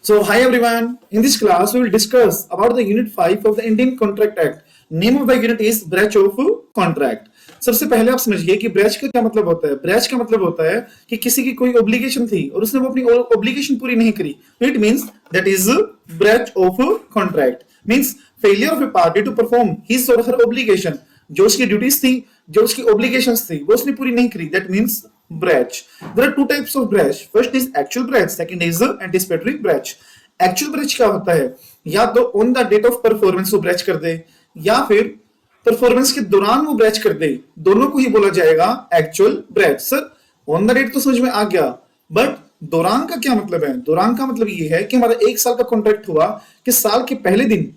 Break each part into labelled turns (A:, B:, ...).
A: So, hi everyone. In this class, we will discuss about the Unit 5 of the Indian Contract Act. Name of the unit is Breach of Contract. सबसे पहले आप समझिए कि breach का क्या मतलब होता है। ब्रेच का मतलब होता है कि किसी की कोई ऑब्लिगेशन थी और उसने वो अपनी ऑब्लिगेशन पूरी नहीं करी, it means that is breach of contract. Means failure of a party to perform his or her obligation. जो उसकी ड्यूटीज थी, जो उसकी ऑब्लिगेशंस थी, वो उसने पूरी नहीं करी, that means breach. There are two types of breach. First is actual breach, second is anticipatory breach. Actual breach क्या होता है? या तो on the date of performance वो ब्रेच कर दे या फिर परफॉर्मेंस के दौरान वो ब्रेच कर दे, दोनों को ही बोला जाएगा actual breach. Sir on the date तो समझ में आ गया, बट दौरान का क्या मतलब है? दौरान का मतलब ये है कि हमारा एक साल का कॉन्ट्रैक्ट हुआ कि साल के पहले दिन,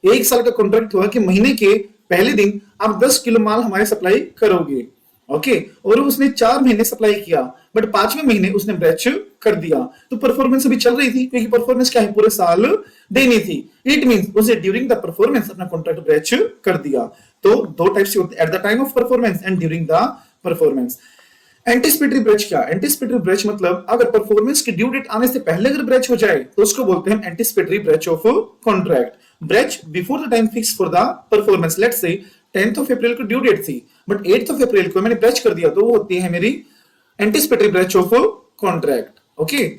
A: एक साल का कॉन्ट्रैक्ट हुआ कि महीने के पहले दिन आप 10 किलो माल हमारे सप्लाई करोगे, ओके और उसने 4 महीने सप्लाई किया, बट 5वें महीने उसने ब्रेच कर दिया, तो परफॉर्मेंस अभी चल रही थी क्योंकि परफॉर्मेंस क्या है, पूरे साल देनी थी। इट मींस उसे ड्यूरिंग द परफॉर्मेंस अपना कॉन्ट्रैक्ट ब्रेच कर दिया। तो दो टाइप्स होते हैं, at the time of performance and during the performance. Anticipatory breach क्या? एंटीसिपेटरी ब्रेच मतलब अगर परफॉर्मेंस की ड्यू डेट आने से पहले अगर ब्रेच हो जाए तो उसको बोलते हैं anticipatory breach of contract. Breach before the time fix for the performance. Let's say 10th of April को ड्यू डेट थी, बट 8th ऑफ अप्रैल को मैंने ब्रेच कर दिया, तो वो होती है मेरी anticipatory breach of contract. Okay,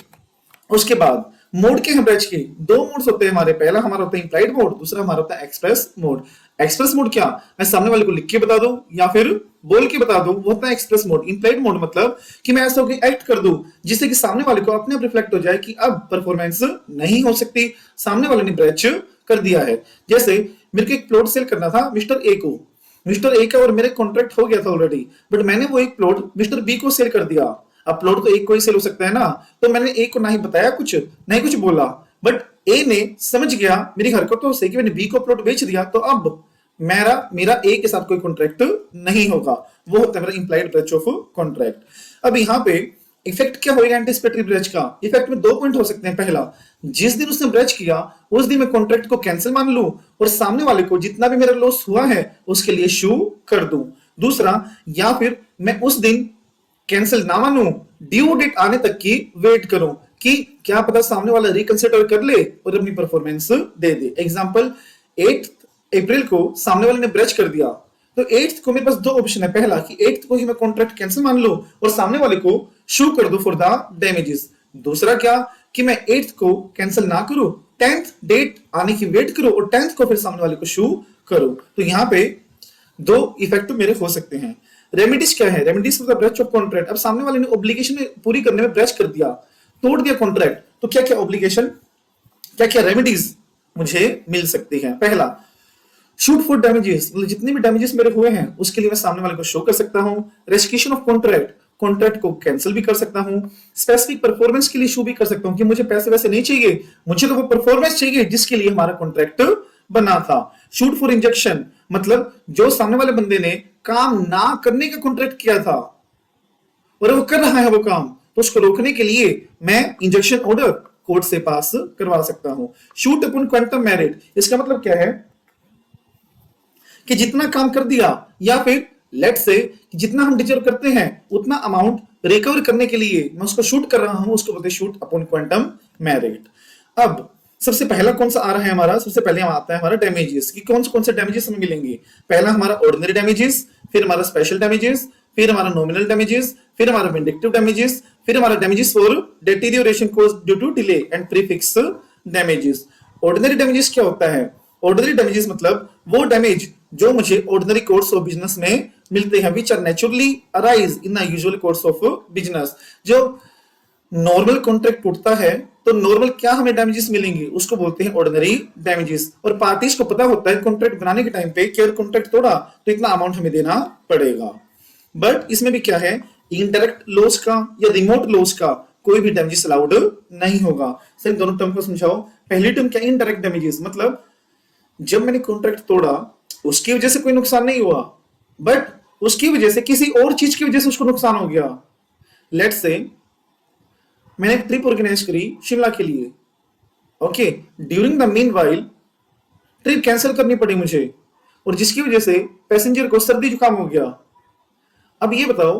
A: उसके बाद मोड के हैं ब्रेच के, दो मोड्स होते हैं हमारे। पहला हमारा होता है इंप्लाइड मोड, दूसरा हमारा होता है एक्सप्रेस मोड। एक्सप्रेस मोड क्या? मैं सामने वाले को लिख के बता दूं या फिर बोल के बता दूं, वो होता है एक्सप्रेस मोड। इंप्लाइड मोड मतलब कि मैं ऐसा एक्ट कर दूं जिससे कि सामने वाले को अपने आप रिफ्लेक्ट हो जाए कि अब परफॉर्मेंस नहीं हो सकती, सामने वाले ने ब्रेच कर दिया है। जैसे मेरे को एक प्लॉट सेल करना था मिस्टर ए को, मिस्टर ए का और मेरे कॉन्ट्रैक्ट हो गया था ऑलरेडी, बट मैंने वो एक प्लॉट मिस्टर बी को सेल कर दिया। अब प्लॉट तो एक को ही सेल हो सकता है ना, तो मैंने ए को नहीं बताया, कुछ नहीं कुछ बोला, बट ए ने समझ गया मेरी हरकतों से कि मैंने बी को प्लॉट बेच दिया, तो अब मेरा मेरा ए के साथ कोई कॉन्ट्रैक्ट नहीं होगा। वो होता है मेरा इंप्लाइड ब्रेच ऑफ कॉन्ट्रैक्ट। अब यहाँ पे इफेक्ट क्या होगा एंटीसिपेटरी ब्रेच का? इफेक्ट में 2 पॉइंट हो सकते हैं। पहला, जिस दिन उसने ब्रेच किया उस दिन मैं कॉन्ट्रैक्ट को कैंसिल मान लूं और सामने वाले को जितना भी मेरा लॉस हुआ है उसके लिए शू कर दूं। दूसरा, या फिर मैं उस दिन कैंसिल ना मानूं, ड्यू डेट आने तक की वेट करूं कि क्या पता सामने वाला रिकंसिडर कर ले और अपनी परफॉर्मेंस दे दे। एग्जांपल, 8 अप्रैल को सामने वाले ने ब्रेच कर दिया, तो 8th को मेरे पास 2 ऑप्शन है। पहला कि 8th को ही मैं कॉन्ट्रैक्ट कैंसिल मान लूं और सामने वाले को शू कर दो फॉर द डैमेजेस। दूसरा क्या कि मैं 8th को कैंसिल ना करूं, 10th डेट आने की वेट करो और 10th को फिर सामने वाले को शू करो। तो यहाँ पे 2 इफेक्ट मेरे हो सकते हैं। रेमेडीज क्या है? Remedies for the breach of contract. अब सामने वाले ने ऑब्लिगेशन पूरी करने में ब्रेच कर दिया, तोड़ दिया कॉन्ट्रैक्ट, तो क्या क्या ऑब्लिगेशन, क्या क्या रेमेडीज मुझे मिल सकती है? पहला, शूट फॉर डैमेजेस, मतलब जितने भी डैमेजेस मेरे हुए हैं उसके लिए मैं सामने वाले को शो कर सकता हूं। रेस्ट्रिक्शन ऑफ कॉन्ट्रैक्ट, कॉन्ट्रैक्ट को कैंसिल भी कर सकता हूं। स्पेसिफिक परफॉर्मेंस के लिए शो भी कर सकता हूं कि मुझे पैसे वैसे नहीं चाहिए, मुझे तो वो परफॉर्मेंस चाहिए जिसके लिए हमारा कॉन्ट्रैक्ट बना था। शूट फॉर इंजेक्शन, मतलब जो सामने वाले बंदे ने काम ना करने का कॉन्ट्रैक्ट किया था और वो कर रहा है वो काम, तो उसको रोकने के लिए मैं इंजेक्शन ऑर्डर कोर्ट से पास करवा सकता हूं। शूट अपॉन क्वांटम मेरिट, इसका मतलब क्या है कि जितना काम कर दिया या फिर लेट्स से जितना हम डिजर्व करते हैं उतना अमाउंट रिकवर करने के लिए मैं उसको शूट कर रहा हूं, उसको बोलते हैं शूट अपॉन क्वांटम मेरिट। अब सबसे पहला कौन सा आ रहा है हमारा? सबसे पहले हम आता है हमारा डैमेजेस कि कौन से डैमेजेस हमें मिलेंगे। पहला हमारा ऑर्डिनरी डैमेजेस, फिर हमारा स्पेशल डैमेजेस, फिर हमारा नॉमिनल डैमेजेस, फिर हमारा विंडिक्टिव डैमेजेस, फिर हमारा damages for deterioration caused due to delay and prefix damages. Ordinary damages क्या होता है? ऑर्डिनरी डैमेजेस मतलब वो डैमेज जो मुझे ऑर्डिनरी कोर्स ऑफ बिजनेस में मिलते हैं, which are naturally arise in the usual course of business. जो नॉर्मल कॉन्ट्रैक्ट टूटता है तो नॉर्मल क्या हमें डैमेजेस मिलेंगे उसको बोलते हैं ऑर्डिनरी डैमेजेस। और पार्टीज को पता होता है कॉन्ट्रैक्ट बनाने के टाइम पे कि अगर कॉन्ट्रैक्ट तोड़ा तो इतना अमाउंट हमें देना पड़ेगा। बट इसमें भी क्या है, इनडायरेक्ट लॉस का या रिमोट लॉस का कोई भी डैमेजेस अलाउड नहीं होगा। सर दोनों टर्म को समझाओ। पहली टर्म क्या, इनडायरेक्ट डैमेजेस, मतलब जब मैंने कॉन्ट्रैक्ट तोड़ा उसकी वजह से कोई नुकसान नहीं हुआ, बट उसकी वजह से किसी और चीज की वजह से उसको नुकसान हो गया। लेट्स से मैंने एक ट्रिप ऑर्गेनाइज करी शिमला के लिए, okay, during the mean while trip cancel करनी पड़ी मुझे और जिसकी वजह से पैसेंजर को सर्दी जुकाम हो गया। अब ये बताओ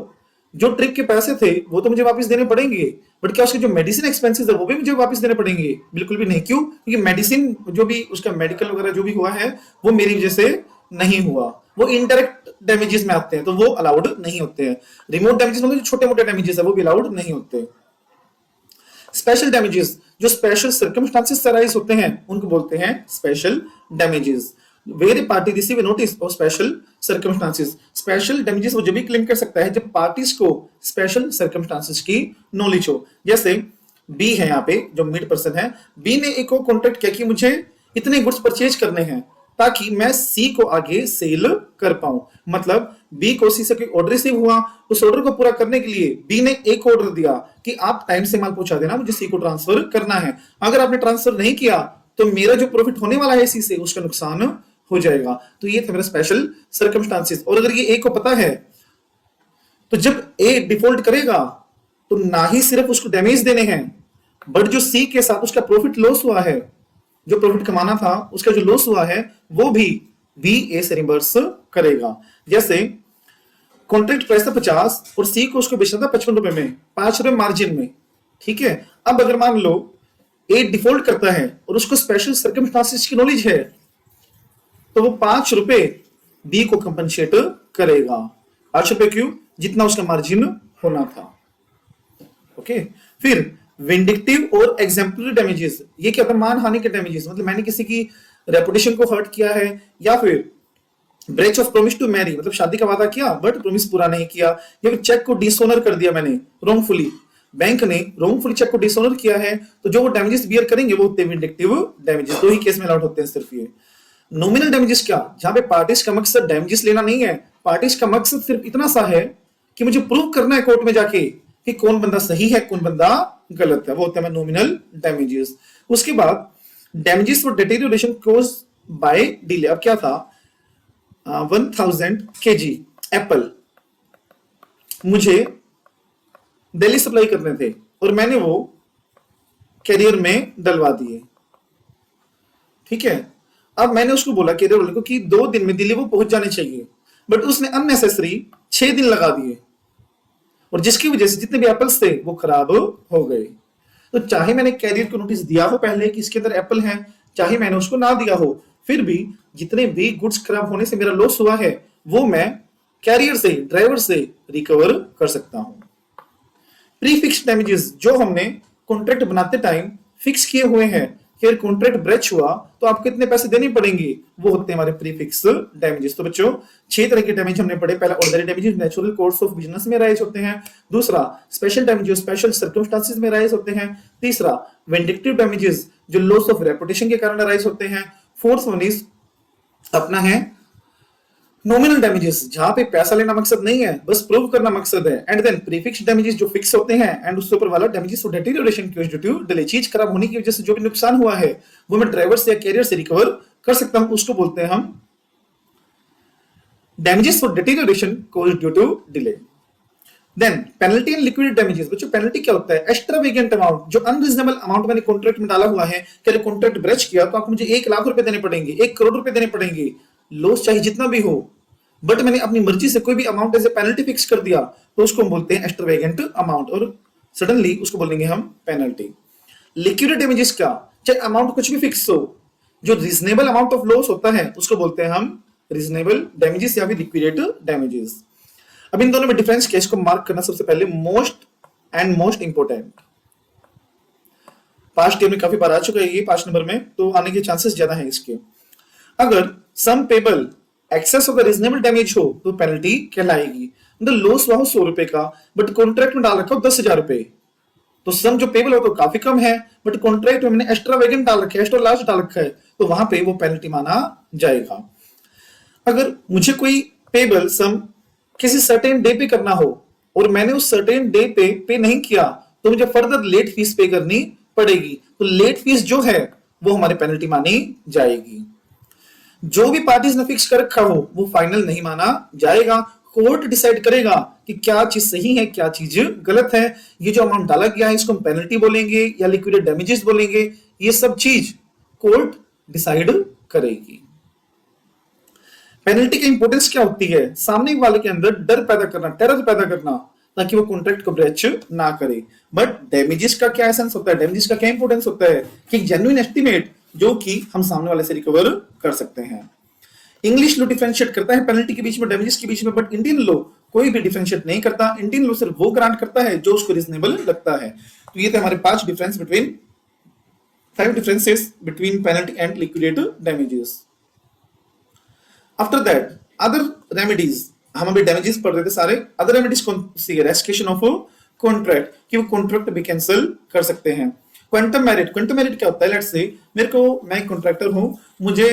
A: जो ट्रिप के पैसे थे वो तो मुझे वापस देने पड़ेंगे, बट क्या उसके जो मेडिसिन एक्सपेंसेस है वो भी मुझे वापस देने पड़ेंगे? बिल्कुल भी नहीं। क्यों? क्योंकि मेडिसिन जो भी उसका मेडिकल वगैरह जो भी हुआ है वो मेरी वजह से नहीं हुआ, वो इनडायरेक्ट डैमेजेस में आते हैं, तो वो अलाउड नहीं होते हैं। रिमोट डैमेजेस मतलब जो छोटे मोटे डैमेजेस है वो भी अलाउड नहीं होते। स्पेशल डैमेजेस, जो स्पेशल सर्कमस्टांसेस से अराइज होते हैं उनको बोलते हैं special damages. Where party receive notice of special circumstances, special damages वो जब भी क्लेम कर सकता है जब पार्टीज को स्पेशल सर्कमस्टांसेस की नॉलेज हो। जैसे बी है, यहाँ पे जो मिड पर्सन है, बी ने एक को कॉन्ट्रैक्ट किया कि मुझे इतने गुड्स परचेज करने हैं ताकि मैं सी को आगे सेल कर पाऊं। मतलब बी को सी से कोई ऑर्डर रिसीव हुआ, उस ऑर्डर को पूरा करने के लिए बी ने एक ऑर्डर दिया कि आप टाइम से माल पहुंचा देना, मुझे सी को ट्रांसफर करना है। अगर आपने ट्रांसफर नहीं किया तो मेरा जो प्रॉफिट होने वाला है सी से उसका नुकसान हो जाएगा। तो ये था मेरा स्पेशल सर्कमस्टांसेस। और अगर ये ए को पता है तो जब ए डिफॉल्ट करेगा तो ना ही सिर्फ उसको डैमेज देने हैं, बट जो सी के साथ उसका प्रॉफिट लॉस हुआ है, जो प्रॉफिट कमाना था उसका जो लॉस हुआ है वो भी बी ए से रिवर्स करेगा। जैसे कॉन्ट्रैक्ट प्राइस था 50 और सी को उसको बेचना था 55 रुपए में, 5 रुपए मार्जिन में। ठीक है, अब अगर मान लो ए डिफॉल्ट करता है और उसको स्पेशल सर्कमस्टांसेस की नॉलेज है तो वो 5 रुपए बी को कंपनसेट करेगा। 5 रुपए क्यों? जितना उसका मार्जिन होना था। ओके, फिर विंडिक्टिव और एग्जाम्पलरी डैमेजेस, ये क्या होता है? मानहानि के डैमेजेस, मतलब मैंने किसी की रेपुटेशन को हर्ट किया है, या फिर breach of promise to marry, मतलब शादी का वादा किया बट प्रॉमिस पूरा नहीं किया, या फिर चेक को डिसऑनर कर दिया मैंने रॉन्गफुली, बैंक ने रॉन्गफुली चेक को डिसऑनर किया है, तो जो वो डैमेजेस बियर करेंगे वो होते हैं विंडिक्टिव डैमेजेस। दो ही केस में अलाउड होते हैं सिर्फ ये। नॉमिनल डैमेजेस क्या? जहां पे पार्टीज का मकसद डैमेजेस लेना नहीं है, पार्टीज का मकसद सिर्फ इतना सा है कि मुझे प्रूव करना है कोर्ट में जाके कि कौन बंदा सही है कौन बंदा गलत है, वो होता है नॉमिनल डैमेजेस। उसके बाद damages for deterioration cause by delay. अब क्या था, 1000 kg एप्पल मुझे दिल्ली सप्लाई करने थे और मैंने वो कैरियर में डलवा दिए। ठीक है, अब मैंने उसको बोला कैरियर वाले को कि 2 दिन में दिल्ली वो पहुंच जाने चाहिए, बट उसने अननेसेसरी 6 दिन लगा दिए और जिसकी वजह से जितने भी एप्पल्स थे वो खराब हो गए। तो चाहे मैंने कैरियर को नोटिस दिया हो पहले कि इसके अंदर एप्पल है, चाहे मैंने उसको ना दिया हो, फिर भी जितने भी गुड्स खराब होने से मेरा लॉस हुआ है वो मैं कैरियर से, ड्राइवर से रिकवर कर सकता हूं। प्रीफिक्स डैमेजेस, जो हमने कॉन्ट्रैक्ट बनाते टाइम फिक्स किए हुए हैं कि अगर कॉन्ट्रैक्ट ब्रेच हुआ तो आपको कितने पैसे देने पड़ेंगे, वो होते हैं हमारे प्रीफिक्स डैमेजेस। तो बच्चों 6 तरह के डैमेज हमने पढ़े। पहला ordinary damages natural course of business में राइज होते हैं। दूसरा स्पेशल डैमेजेस स्पेशल सर्कमस्टांसेस में राइज होते हैं। तीसरा विंडिक्टिव डैमेजेस जो लॉस ऑफ रेपुटेशन के कारण राइज होते हैं। फोर्थ वन इज अपना है नॉमिनल डैमेजेस, जहां पे पैसा लेना मकसद नहीं है, बस प्रूव करना मकसद है। एंड देन प्रीफिक्स डैमेजेस जो फिक्स होते हैं, एंड उसके ऊपर वाला damages for deterioration due to delay, चीज खराब होने की वजह से जो भी नुकसान हुआ है वो मैं ड्राइवर से या कैरियर से रिकवर कर सकता हूं, उसको बोलते हैं हम damages for deterioration due to delay. Then penalty and liquidate damages. बच्चों पेनल्टी क्या होता है? एक्स्ट्रावेगेंट अमाउंट, जो अनरीजनेबल अमाउंट मैंने कॉन्ट्रैक्ट में डाला हुआ है कि अगर कॉन्ट्रैक्ट ब्रेच किया तो आपको मुझे 1 लाख रुपए देने पड़ेंगे, 1 करोड़ रुपए देने पड़ेंगे, लॉस चाहे जितना भी हो, बट मैंने अपनी मर्जी से कोई भी amount as a penalty fix कर दिया तो उसको हम बोलते हैं एक्स्ट्रावेगेंट अमाउंट, और सडनली उसको बोलेंगे हम पेनल्टी। लिक्विडेट डैमेजेस क्या? चाहे अमाउंट कुछ भी फिक्स हो, जो रीजनेबल अमाउंट ऑफ लॉस होता है उसको बोलते हैं हम रीजनेबल डैमेजेस या फिर लिक्विडेट डैमेजेस। अब इन दोनों में डिफरेंस क्या, इसको मार्क करना सबसे पहले मोस्ट इंपोर्टेंट। पास्ट ईयर में काफी बार आ चुका है ये 5 नंबर में, तो आने के चांसेस ज्यादा हैं इसके। अगर some payable excess of the reasonable damage हो तो पेनल्टी कहलाएगी। मतलब लॉस हुआ हो 100 रुपए का बट कॉन्ट्रैक्ट में डाल रखा हो 10,000 रुपए, तो सम जो पेबल हो तो काफी कम है, बट कॉन्ट्रैक्ट में मैंने एक्स्ट्रावेगेंट डाल रखा है, एक्स्ट्रा लार्ज डाल रखा है, तो वहां पे वो पेनल्टी माना जाएगा। अगर मुझे कोई पेबल सम किसी सर्टेन डे पे करना हो और मैंने उस सर्टेन डे पे नहीं किया तो मुझे फर्दर लेट फीस पे करनी पड़ेगी, तो लेट फीस जो है वो हमारी पेनल्टी मानी जाएगी। जो भी पार्टीज ने फिक्स कर रखा हो वो फाइनल नहीं माना जाएगा, कोर्ट डिसाइड करेगा कि क्या चीज सही है क्या चीज गलत है। ये जो अमाउंट डाला गया है इसको हम पेनल्टी बोलेंगे या लिक्विडेट डैमेजेस बोलेंगे, ये सब चीज कोर्ट डिसाइड करेगी। पेनल्टी की इंपॉर्टेंस क्या होती है? सामने वाले के अंदर डर पैदा करना, टेरर पैदा करना, ताकि वो कॉन्ट्रैक्ट को ब्रेच ना करे। बट डैमेजेस का क्या एसेंस होता है, डैमेजेस का क्या इंपोर्टेंस होता है कि जेन्युइन एस्टिमेट जो कि हम सामने वाले से रिकवर कर सकते हैं। इंग्लिश लॉ डिफरेंशिएट करता है पेनल्टी के बीच में, डैमेजेस के बीच में, बट इंडियन लॉ कोई भी डिफरेंशिएट नहीं करता। इंडियन लॉ सिर्फ वो ग्रांट करता है जो उसको रीजनेबल लगता है। तो ये थे हमारे 5 difference between 5 differences between penalty and liquidated damages. After that, other remedies, हम अभी damages पढ़ रहे थे सारे। other remedies कौन सी है? Rescission of contract, कि वो contract भी cancel कर सकते हैं। Quantum merit, quantum merit क्या होता है? Let's say मैं कॉन्ट्रैक्टर हूं, मुझे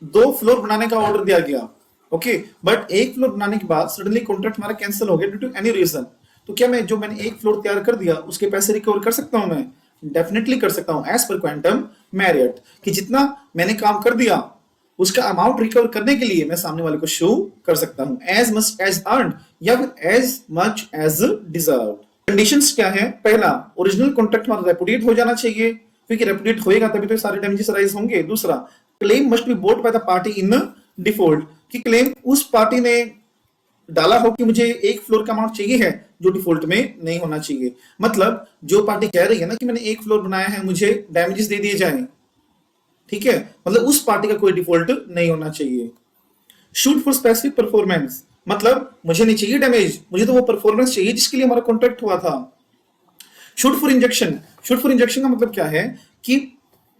A: 2 फ्लोर बनाने का ऑर्डर दिया गया, ओके, बट 1 फ्लोर बनाने के बाद सडनली कॉन्ट्रैक्ट हमारा कैंसिल हो गया ड्यू टू एनी रीजन। तो क्या मैं जो मैंने 1 फ्लोर तैयार कर दिया उसके पैसे रिकवर कर सकता हूं? मैं डेफिनेटली कर सकता हूं एज पर क्वांटम मेरिट, कि जितना मैंने काम कर दिया उसका अमाउंट रिकवर करने के लिए मैं सामने वाले को शो कर सकता हूं एज मच एज अर्न या फिर as much as deserve. Conditions क्या है? पहला, ओरिजिनल कॉन्ट्रैक्ट हमारा रेपुडिएट हो जाना चाहिए, क्योंकि रेपुडिएट होएगा तभी तो सारे डैमेजेस राइज होंगे। दूसरा, claim must be boat by the party in default, कि क्लेम उस पार्टी ने डाला हो कि मुझे 1 फ्लोर का अमाउंट चाहिए है जो डिफॉल्ट में नहीं होना चाहिए। मतलब जो पार्टी कह रही है ना कि मैंने 1 फ्लोर बनाया है, मुझे डैमेजेस दे दिए जाएं, ठीक है, मतलब उस पार्टी का कोई डिफॉल्ट नहीं होना चाहिए। शूट फॉर स्पेसिफिक परफॉर्मेंस, मतलब मुझे नहीं चाहिए डैमेज, मुझे तो वो परफॉर्मेंस चाहिए जिसके लिए हमारा कॉन्ट्रैक्ट हुआ था। Shoot for injection, shoot for injection का मतलब क्या है कि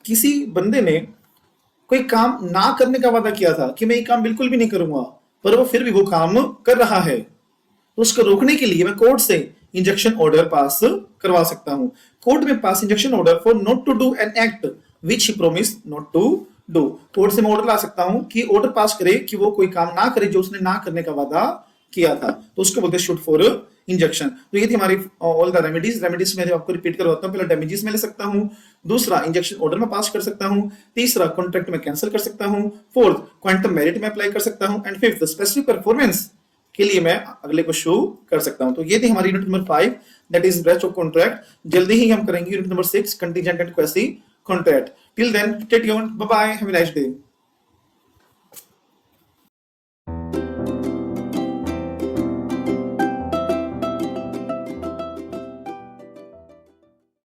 A: किसी बंदे ने कोई काम ना करने का वादा किया था कि मैं ये काम बिल्कुल भी नहीं करूंगा, पर वो फिर भी वो काम कर रहा है, तो उसको रोकने के लिए मैं कोर्ट से इंजेक्शन ऑर्डर पास करवा सकता हूं। कोर्ट में pass injection order for not to do an act which he promise not to do. Court से मैं ऑर्डर ला सकता हूं कि ऑर्डर पास करे कि वो कोई काम ना करे जो उसने ना करने का वादा किया था, तो उसको बोलते हैं शूट फॉर इंजेक्शन। तो ये थी हमारी ऑल द रेमेडीज। रेमेडीज में आपको रिपीट करवाता हूं। पहला, डैमेजेस में ले सकता हूं। दूसरा, इंजेक्शन ऑर्डर में पास कर सकता हूं। तीसरा, कॉन्ट्रैक्ट में कैंसिल कर सकता हूं। फोर्थ, क्वांटम मेरिट में अप्लाई कर सकता हूं। एंड फिफ्थ, स्पेसिफिक परफॉर्मेंस के लिए मैं अगले को शो कर सकता हूं। तो ये थी हमारी unit number 5, that is breach of contract. जल्दी ही हम करेंगे unit number 6, contingent and quasi contract. Till then, stay tuned, bye bye, have a nice day.